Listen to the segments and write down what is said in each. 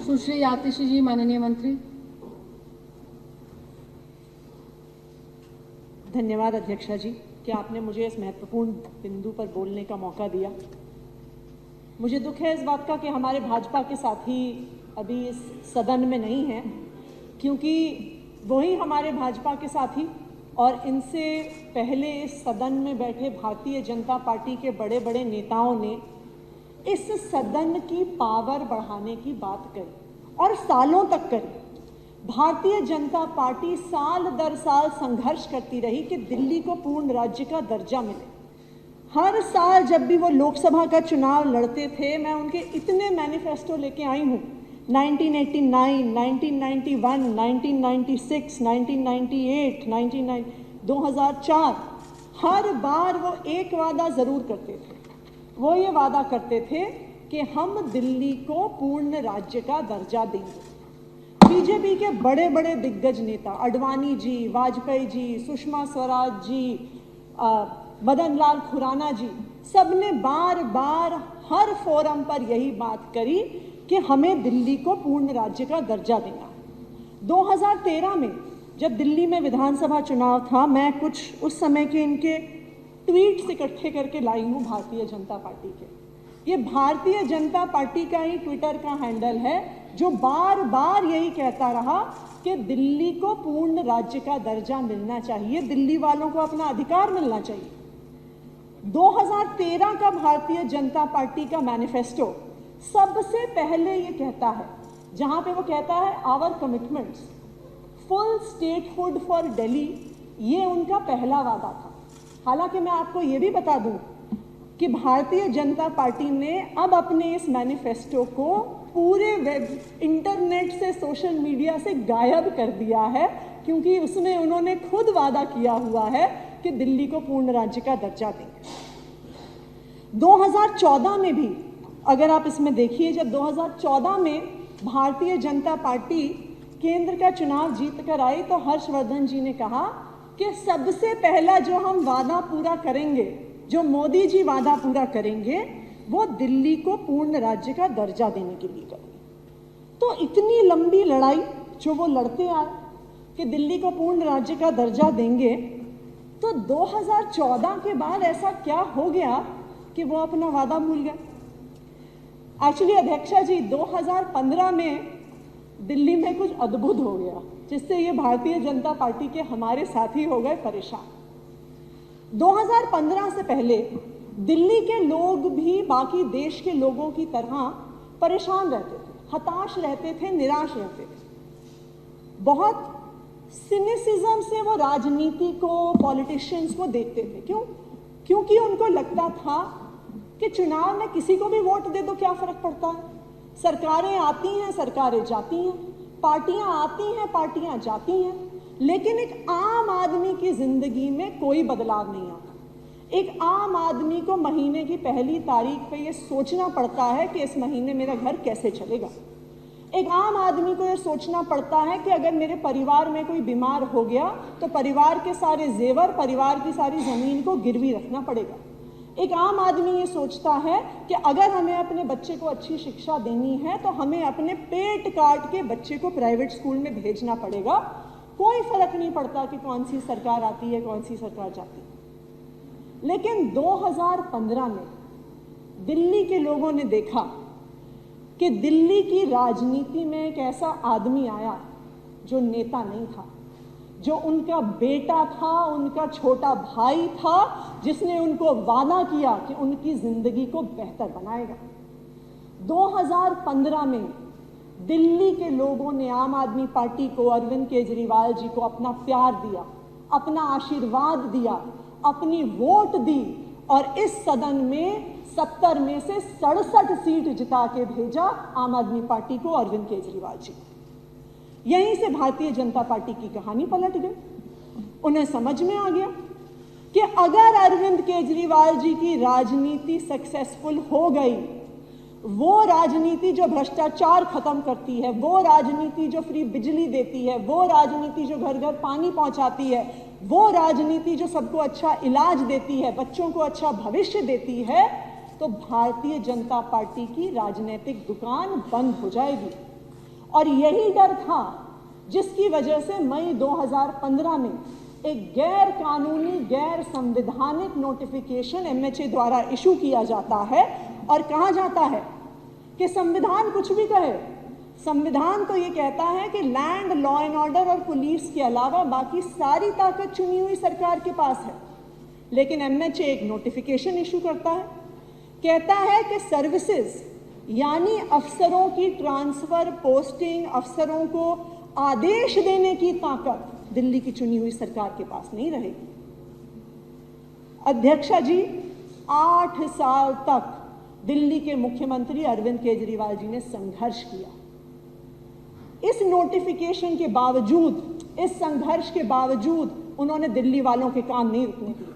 सुश्री आतिशी जी, माननीय मंत्री। धन्यवाद अध्यक्षा जी कि आपने मुझे इस महत्वपूर्ण बिंदु पर बोलने का मौका दिया। मुझे दुख है इस बात का कि हमारे भाजपा के साथी अभी इस सदन में नहीं हैं, क्योंकि वही हमारे भाजपा के साथी और इनसे पहले इस सदन में बैठे भारतीय जनता पार्टी के बड़े बड़े नेताओं ने इस सदन की पावर बढ़ाने की बात करी और सालों तक करी। भारतीय जनता पार्टी साल दर साल संघर्ष करती रही कि दिल्ली को पूर्ण राज्य का दर्जा मिले। हर साल जब भी वो लोकसभा का चुनाव लड़ते थे, मैं उनके इतने मैनिफेस्टो लेके आई हूँ, 1989, 1991, 1996, 1998, 2004, हर बार वो एक वादा ज़रूर करते थे। वो ये वादा करते थे कि हम दिल्ली को पूर्ण राज्य का दर्जा देंगे। बीजेपी के बड़े बड़े दिग्गज नेता आडवाणी जी, वाजपेयी जी, सुषमा स्वराज जी, मदन लाल खुराना जी, सबने बार बार हर फोरम पर यही बात करी कि हमें दिल्ली को पूर्ण राज्य का दर्जा देना। 2013 में जब दिल्ली में विधानसभा चुनाव था, मैं कुछ उस समय के इनके ट्वीट्स इकट्ठे करके लाई हूँ भारतीय जनता पार्टी के। ये भारतीय जनता पार्टी का ही ट्विटर का हैंडल है जो बार बार यही कहता रहा कि दिल्ली को पूर्ण राज्य का दर्जा मिलना चाहिए, दिल्ली वालों को अपना अधिकार मिलना चाहिए। 2013 का भारतीय जनता पार्टी का मैनिफेस्टो सबसे पहले ये कहता है, जहां पे वो कहता है our commitments, full statehood for Delhi, ये उनका पहला वादा था। हालांकि मैं आपको ये भी बता दूं कि भारतीय जनता पार्टी ने अब अपने इस मैनिफेस्टो को पूरे वेब, इंटरनेट से, सोशल मीडिया से गायब कर दिया है, क्योंकि उसमें उन्होंने खुद वादा किया हुआ है कि दिल्ली को पूर्ण राज्य का दर्जा देंगे। 2014 में भी अगर आप इसमें देखिए, जब 2014 में भारतीय जनता पार्टी केंद्र का चुनाव जीत कर आई तो हर्षवर्धन जी ने कहा कि सबसे पहला जो हम वादा पूरा करेंगे, जो मोदी जी वादा पूरा करेंगे, वो दिल्ली को पूर्ण राज्य का दर्जा देने के लिए करेंगे। तो इतनी लंबी लड़ाई जो वो लड़ते आए कि दिल्ली को पूर्ण राज्य का दर्जा देंगे, तो 2014 के बाद ऐसा क्या हो गया कि वो अपना वादा भूल गए। एक्चुअली अध्यक्षा जी, 2015 में दिल्ली में कुछ अद्भुत हो गया जिससे ये भारतीय जनता पार्टी के हमारे साथी हो गए परेशान। 2015 से पहले दिल्ली के लोग भी बाकी देश के लोगों की तरह परेशान रहते थे, हताश रहते थे, निराश रहते थे। बहुत सिनिसिज्म से वो राजनीति को, पॉलिटिशियंस को देखते थे। क्यों? क्योंकि उनको लगता था कि चुनाव में किसी को भी वोट दे दो, क्या फर्क पड़ता है। सरकारें आती हैं, सरकारें जाती हैं, पार्टियां आती हैं, पार्टियां जाती हैं, लेकिन एक आम आदमी की जिंदगी में कोई बदलाव नहीं आता। एक आम आदमी को महीने की पहली तारीख पे ये सोचना पड़ता है कि इस महीने मेरा घर कैसे चलेगा। एक आम आदमी को ये सोचना पड़ता है कि अगर मेरे परिवार में कोई बीमार हो गया तो परिवार के सारे जेवर, परिवार की सारी जमीन को गिरवी रखना पड़ेगा। एक आम आदमी ये सोचता है कि अगर हमें अपने बच्चे को अच्छी शिक्षा देनी है तो हमें अपने पेट काट के बच्चे को प्राइवेट स्कूल में भेजना पड़ेगा। कोई फर्क नहीं पड़ता कि कौन सी सरकार आती है, कौन सी सरकार जाती है। लेकिन 2015 में दिल्ली के लोगों ने देखा कि दिल्ली की राजनीति में एक ऐसा आदमी आया जो नेता नहीं था, जो उनका बेटा था, उनका छोटा भाई था, जिसने उनको वादा किया कि उनकी जिंदगी को बेहतर बनाएगा। 2015 में दिल्ली के लोगों ने आम आदमी पार्टी को, अरविंद केजरीवाल जी को अपना प्यार दिया, अपना आशीर्वाद दिया, अपनी वोट दी और इस सदन में 70 में से 67 सीट जिता के भेजा आम आदमी पार्टी को, अरविंद केजरीवाल जी। यहीं से भारतीय जनता पार्टी की कहानी पलट गई। उन्हें समझ में आ गया कि अगर अरविंद केजरीवाल जी की राजनीति सक्सेसफुल हो गई, वो राजनीति जो भ्रष्टाचार खत्म करती है, वो राजनीति जो फ्री बिजली देती है, वो राजनीति जो घर घर पानी पहुंचाती है, वो राजनीति जो सबको अच्छा इलाज देती है, बच्चों को अच्छा भविष्य देती है, तो भारतीय जनता पार्टी की राजनीतिक दुकान बंद हो जाएगी। और यही डर था जिसकी वजह से मई 2015 में एक गैर कानूनी, गैर संवैधानिक नोटिफिकेशन एमएचए द्वारा इशू किया जाता है और कहा जाता है कि संविधान कुछ भी कहे, संविधान तो ये कहता है कि लैंड, लॉ एंड ऑर्डर और पुलिस के अलावा बाकी सारी ताकत चुनी हुई सरकार के पास है। लेकिन एमएचए एक नोटिफिकेशन इशू करता है, कहता है कि सर्विसेज यानी अफसरों की ट्रांसफर, पोस्टिंग, अफसरों को आदेश देने की ताकत दिल्ली की चुनी हुई सरकार के पास नहीं रहेगी। अध्यक्षा जी, 8 साल तक दिल्ली के मुख्यमंत्री अरविंद केजरीवाल जी ने संघर्ष किया। इस नोटिफिकेशन के बावजूद, इस संघर्ष के बावजूद उन्होंने दिल्ली वालों के काम नहीं रुकने दिए।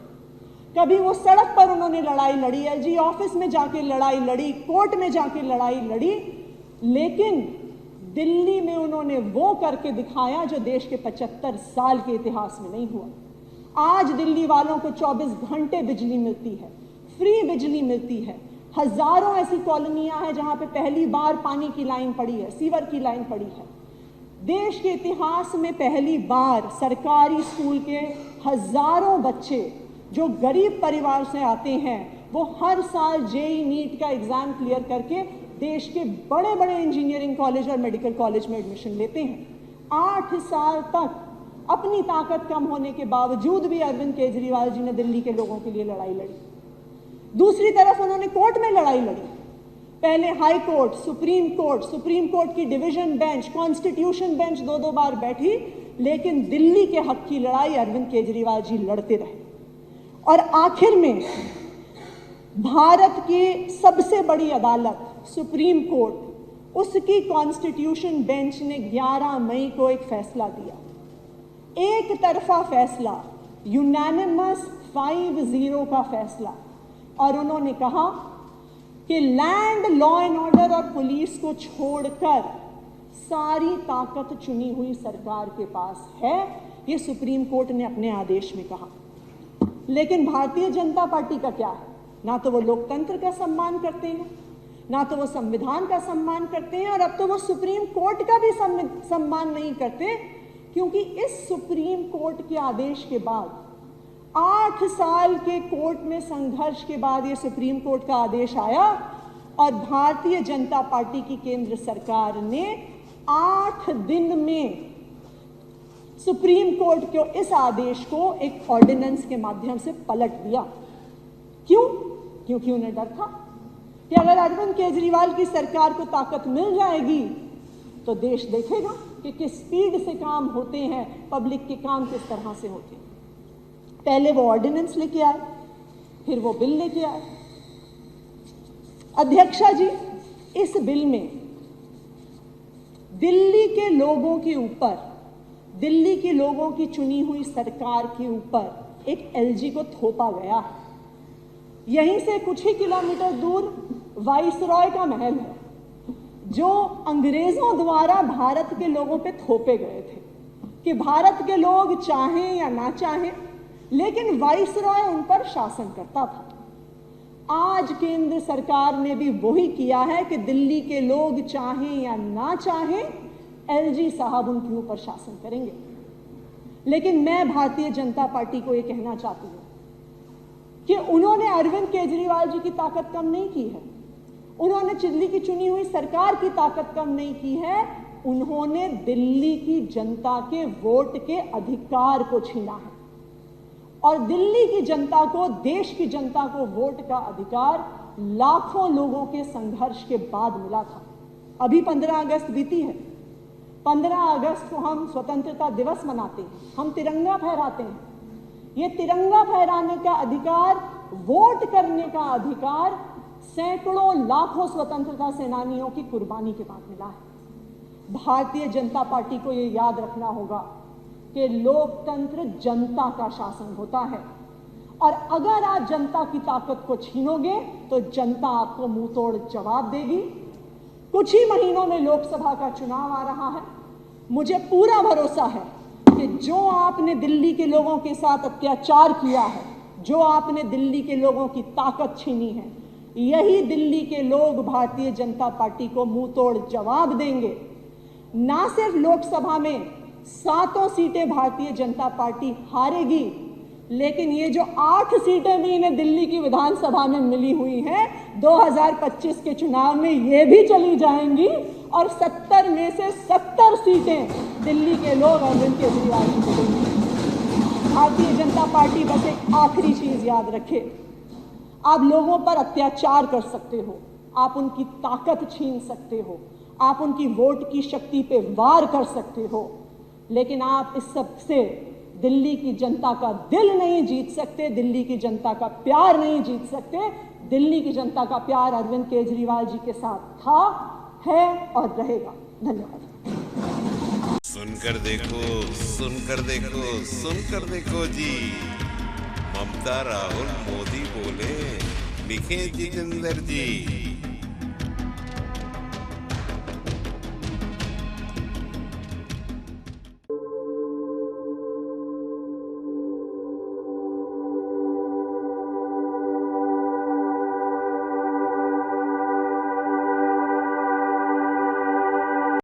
कभी वो सड़क पर उन्होंने लड़ाई लड़ी, एलजी ऑफिस में जाके लड़ाई लड़ी, कोर्ट में जाके लड़ाई लड़ी, लेकिन दिल्ली में उन्होंने वो करके दिखाया जो देश के 75 साल के इतिहास में नहीं हुआ। आज दिल्ली वालों को 24 घंटे बिजली मिलती है, फ्री बिजली मिलती है। हजारों ऐसी कॉलोनियां हैं जहां पे पहली बार पानी की लाइन पड़ी है, सीवर की लाइन पड़ी है। देश के इतिहास में पहली बार सरकारी स्कूल के हजारों बच्चे जो गरीब परिवार से आते हैं, वो हर साल जेईई नीट का एग्जाम क्लियर करके देश के बड़े बड़े इंजीनियरिंग कॉलेज और मेडिकल कॉलेज में एडमिशन लेते हैं। 8 साल तक अपनी ताकत कम होने के बावजूद भी अरविंद केजरीवाल जी ने दिल्ली के लोगों के लिए लड़ाई लड़ी। दूसरी तरफ उन्होंने कोर्ट में लड़ाई लड़ी, पहले हाई कोर्ट, सुप्रीम कोर्ट की डिवीजन बेंच, कॉन्स्टिट्यूशन बेंच 2-2 बार बैठी, लेकिन दिल्ली के हक की लड़ाई अरविंद केजरीवाल जी लड़ते रहे। और आखिर में भारत की सबसे बड़ी अदालत सुप्रीम कोर्ट, उसकी कॉन्स्टिट्यूशन बेंच ने 11 मई को एक फैसला दिया, एक तरफा फैसला, यूनानिमस 5-0 का फैसला, और उन्होंने कहा कि लैंड, लॉ एंड ऑर्डर और पुलिस को छोड़कर सारी ताकत चुनी हुई सरकार के पास है। ये सुप्रीम कोर्ट ने अपने आदेश में कहा। लेकिन भारतीय जनता पार्टी का क्या है? ना तो वो लोकतंत्र का सम्मान करते हैं, ना तो वो संविधान का सम्मान करते हैं, और अब तो वो सुप्रीम कोर्ट का भी सम्मान नहीं करते, क्योंकि इस सुप्रीम कोर्ट के आदेश के बाद 8 साल के कोर्ट में संघर्ष के बाद ये सुप्रीम कोर्ट का आदेश आया और भारतीय जनता पार्टी की केंद्र सरकार ने 8 दिन में सुप्रीम कोर्ट के इस आदेश को एक ऑर्डिनेंस के माध्यम से पलट दिया। क्यों? क्योंकि उन्हें डर था कि अगर अरविंद केजरीवाल की सरकार को ताकत मिल जाएगी तो देश देखेगा कि किस स्पीड से काम होते हैं, पब्लिक के काम किस तरह से होते हैं। पहले वो ऑर्डिनेंस लेके आए, फिर वो बिल लेके आए। अध्यक्षा जी, इस बिल में दिल्ली के लोगों के ऊपर, दिल्ली के लोगों की चुनी हुई सरकार के ऊपर एक एलजी को थोपा गया है। यहीं से कुछ ही किलोमीटर दूर वाइसरॉय का महल है, जो अंग्रेजों द्वारा भारत के लोगों पे थोपे गए थे कि भारत के लोग चाहें या ना चाहें, लेकिन वाइसरॉय उन पर शासन करता था। आज केंद्र सरकार ने भी वही किया है कि दिल्ली के लोग चाहें या ना चाहें, एलजी साहब उनके ऊपर शासन करेंगे। लेकिन मैं भारतीय जनता पार्टी को यह कहना चाहती हूं कि उन्होंने अरविंद केजरीवाल जी की ताकत कम नहीं की है, उन्होंने दिल्ली की चुनी हुई सरकार की ताकत कम नहीं की है, उन्होंने दिल्ली की जनता के वोट के अधिकार को छीना है। और दिल्ली की जनता को, देश की जनता को वोट का अधिकार लाखों लोगों के संघर्ष के बाद मिला था। अभी 15 अगस्त बीती है, 15 अगस्त को हम स्वतंत्रता दिवस मनाते हैं, हम तिरंगा फहराते हैं। ये तिरंगा फहराने का अधिकार, वोट करने का अधिकार सैकड़ों लाखों स्वतंत्रता सेनानियों की कुर्बानी के बाद मिला है। भारतीय जनता पार्टी को ये याद रखना होगा कि लोकतंत्र जनता का शासन होता है, और अगर आप जनता की ताकत को छीनोगे तो जनता आपको मुंह तोड़ जवाब देगी। कुछ ही महीनों में लोकसभा का चुनाव आ रहा है। मुझे पूरा भरोसा है कि जो आपने दिल्ली के लोगों के साथ अत्याचार किया है, जो आपने दिल्ली के लोगों की ताकत छीनी है, यही दिल्ली के लोग भारतीय जनता पार्टी को मुंह तोड़ जवाब देंगे। ना सिर्फ लोकसभा में 7 सीटें भारतीय जनता पार्टी हारेगी, लेकिन ये जो 8 सीटें भी इन्हें दिल्ली की विधानसभा में मिली हुई हैं 2025 के चुनाव में ये भी चली जाएंगी और 70 में से 70 सीटें दिल्ली के लोग अरविंद केजरीवाल को देंगे। भारतीय जनता पार्टी बस एक आखिरी चीज याद रखे, आप लोगों पर अत्याचार कर सकते हो, आप उनकी ताकत छीन सकते हो, आप उनकी वोट की शक्ति पे वार कर सकते हो, लेकिन आप इस सब से दिल्ली की जनता का दिल नहीं जीत सकते, दिल्ली की जनता का प्यार नहीं जीत सकते। दिल्ली की जनता का प्यार अरविंद केजरीवाल जी के साथ था, है और रहेगा। धन्यवाद। सुनकर देखो, सुनकर देखो, सुनकर देखो जी। ममता, राहुल, मोदी बोले, लिखे जितेंद्र जी।